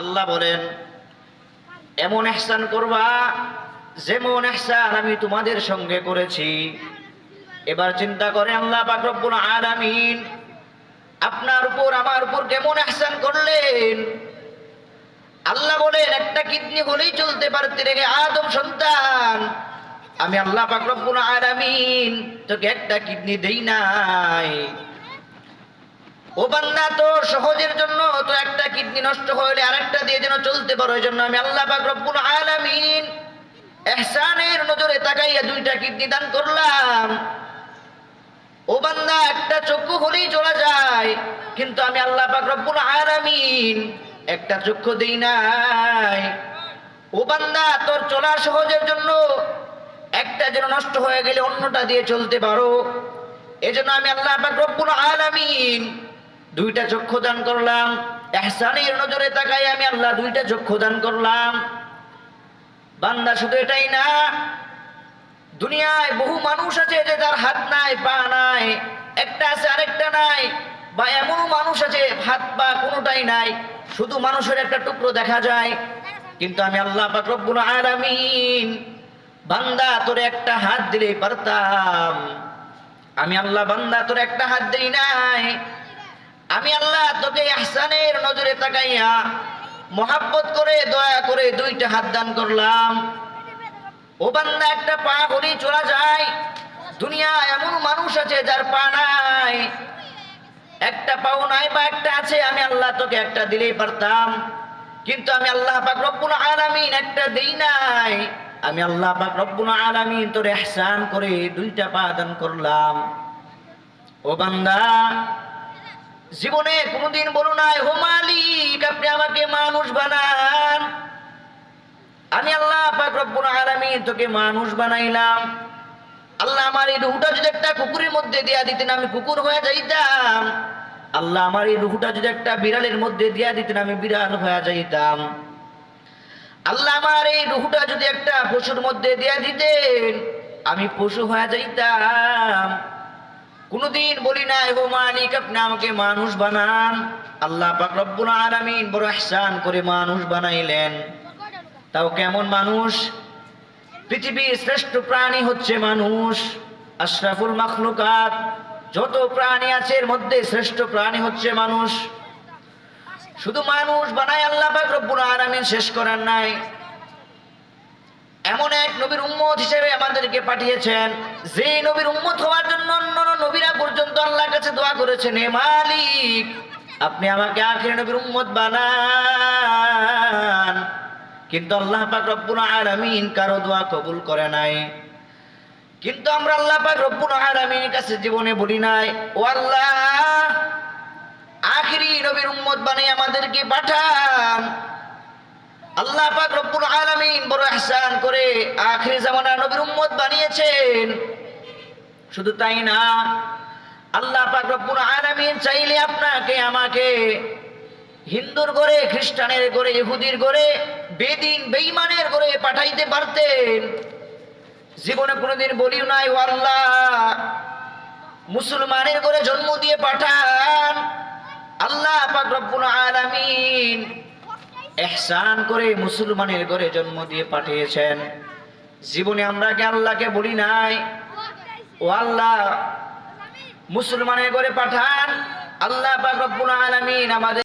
আল্লাহ বলেন এমন ইহসান করবা যেমন ইহসান আমি তোমাদের সঙ্গে করেছি। এবার চিন্তা করে আল্লাহ পাক রব্বুল আলামিন আপনার উপর আমার উপর কেমন ইহসান করলেন। আল্লাহ বলেন একটা কিডনি হলেই চলতে পারতে রেখে আদম সন্তান, আমি আল্লাহ পাক রব্বুল আলামিন তোকে একটা কিডনি দেই নাই। ও বান্দা তোর সহজের জন্য তো একটা কিডনি নষ্ট হলে আরেকটা দিয়ে যেন চলতে পারো, এই জন্য আমি আল্লাহ পাক রব্বুল আলামিন ইহসানের নজরে তাকাইয়া দুইটা কিডনি দান করলাম। ও বান্দা একটা চক্ষু হলেই চলা যায়, কিন্তু আমি আল্লাহ পাক রব্বুল আলামিন একটা চক্ষু দেই নাই। ও বান্দা তোর চলা সহজের জন্য একটা যেন নষ্ট হয়ে গেলে অন্যটা দিয়ে চলতে পারো, এজন্য আমি আল্লাহ পাক রব্বুল আলামিন দুইটা চক্ষু দান করলাম। ইহসানের নজরে তাকাই আমি আল্লাহ দুইটা চক্ষু দান করলাম। বান্দা শুধু এটাই না, দুনিয়ায় বহু মানুষ আছে যে তার হাত নাই পা নাই, একটা আছে আরেকটা নাই, বা এমনও মানুষ আছে হাত পা কোনোটাই নাই, শুধু মানুষের একটা টুকরো দেখা যায়। কিন্তু আমি আল্লাহ পাক রব্বুল আলামিন বান্দা তোরে একটা হাত দিলেই পারতাম। আমি আল্লাহ বান্দা তোরে একটা হাত দেই নাই, আমি আল্লাহ তোকে ইহসানের নজরে তাকাইয়া মহাব্বত করে দয়া করে দুইটা হাত দান করলাম। ও বান্দা একটা পা হলেই চলা যায়, দুনিয়ায় এমন মানুষ আছে যার পা নাই, একটা পাও নাই বা একটা আছে, আমি আল্লাহ তোকে একটা দিলেই পারতাম। কিন্তু আমি আল্লাহ পাক রব্বুল আলামিন একটা দেই নাই, আমি আল্লাহ পাক রব্বুল আলামিন তোর ইহসান করে দুইটা পা দান করলাম। ও বান্দা জীবনে কোনোদিন বলো নাই ও মালিক আপনি আমাকে মানুষ বানান। আমি আল্লাহ পাক রব্বুল আলামিন তোকে মানুষ বানাইলাম। আল্লাহ আমার এই রূহটা যদি একটা কুকুরের মধ্যে দিয়া দিতেন আমি কুকুর হয়ে যাইতাম। আল্লাহ আমার এই রূহটা যদি একটা বিড়ালের মধ্যে দিয়া দিতেন আমি বিড়াল হয়ে যাইতাম। আল্লাহ আমার এই রূহটা যদি একটা পশুর মধ্যে দিয়া দিতেন আমি পশু হয়ে যাইতাম। কোনদিন বলি না ও মালিক আপনি আমাকে মানুষ বানান। আল্লাহ পাক রব্বুল আলামিন বড় ইহসান করে মানুষ বানাইলেন। তাও কেমন মানুষ? পৃথিবীর শ্রেষ্ঠ প্রাণী হচ্ছে মানুষ, আশরাফুল মাখলুকাত, যত প্রাণী আছে এর মধ্যে শ্রেষ্ঠ প্রাণী হচ্ছে মানুষ। শুধু মানুষ বানায় আল্লাহ পাক রব্বুল আলামিন শেষ করার নাই, এমন এক নবীর উম্মত হিসেবে আমাদেরকে পাঠিয়েছেন যে নবীর উম্মত হওয়ার জন্য অন্য নবীরা পর্যন্ত আল্লাহর কাছে দোয়া করেছেন, হে মালিক আপনি আমাকে আখির নবীর উম্মত বানান। কিন্তু আল্লাহ পাক রব্বুল আলামিন কারো দোয়া কবুল করে নাই। কিন্তু আমরা আল্লাহ পাক রব্বুল আলামিনের কাছে জীবনে বলি নাই ও আল্লাহ আখিরি নবীর উম্মত বানিয়ে আমাদেরকে পাঠান। আল্লাহ পাক রব্বুল আলামিন বড় ইহসান করে আখিরি জামানার নবীর উম্মত বানিয়েছেন। শুধু তাই না, আল্লাহ পাক রব্বুল আলামিন চাইলে আপনাকে আমাকে হিন্দুর ঘরে, খ্রিস্টানের ঘরে, ইহুদির ঘরে, বেদিন বেঈমানের ঘরে পাঠাইতে পারতেন। জীবনে কোনোদিন বলিও নাই ও আল্লাহ মুসলমানের ঘরে জন্ম দিয়ে পাঠান। আল্লাহ পাক রব্বুল আলামিন ইহসান করে মুসলমানের ঘরে জন্ম দিয়ে পাঠিয়েছেন। জীবনে আমরা কি আল্লাহকে বলি নাই ও আল্লাহ মুসলমানের ঘরে পাঠান? আল্লাহ পাক রব্বুল আলামিন আমাদের